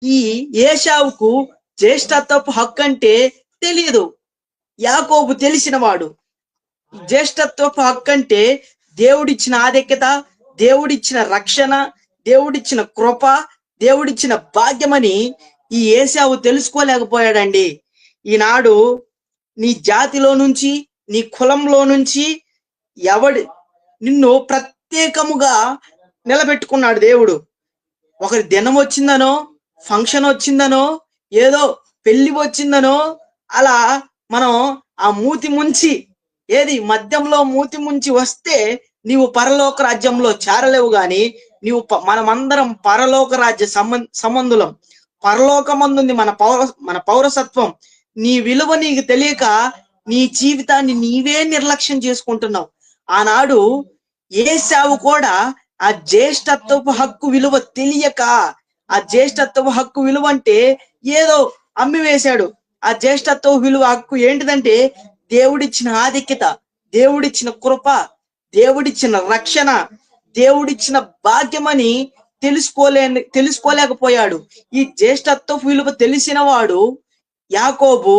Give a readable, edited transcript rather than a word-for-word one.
ఈ ఏశావుకు జ్యేష్ఠత్వపు హక్కు అంటే తెలియదు. యాకోబు తెలిసినవాడు. జ్యేష్ఠత్వపు హక్కు అంటే దేవుడిచ్చిన ఆధిక్యత, దేవుడిచ్చిన రక్షణ, దేవుడిచ్చిన కృప, దేవుడిచ్చిన భాగ్యమని ఈ ఏశావు తెలుసుకోలేకపోయాడండి. ఈనాడు నీ జాతిలో నుంచి, నీ కులంలో నుంచి ఎవడి నిన్ను ప్రత్యేకముగా నిలబెట్టుకున్నాడు దేవుడు. ఒకరి దినం వచ్చిందనో, ఫంక్షన్ వచ్చిందనో, ఏదో పెళ్లి వచ్చిందనో అలా మనం ఆ మూతి ముంచి మద్యంలో మూతి ముంచి వస్తే నీవు పరలోక రాజ్యంలో చేరలేవు. గాని నీవు మనమందరం పరలోక రాజ్య సంబంధులం. పరలోకమందుంది మన పౌరసత్వం. నీ విలువ నీకు తెలియక నీ జీవితాన్ని నీవే నిర్లక్ష్యం చేసుకుంటున్నావు. ఆనాడు ఏశావు కూడా ఆ జ్యేష్ఠత్వపు హక్కు విలువ తెలియక, ఆ జ్యేష్ఠత్వపు హక్కు విలువ అంటే ఏదో అమ్మి వేశాడు. ఆ జ్యేష్ఠత్వ విలువ హక్కు ఏంటిదంటే దేవుడిచ్చిన ఆధిక్యత, దేవుడిచ్చిన కృప, దేవుడిచ్చిన రక్షణ, దేవుడిచ్చిన భాగ్యమని తెలుసుకోలేకపోయాడు. ఈ జ్యేష్ఠత్వ విలువ తెలిసిన వాడు యాకోబు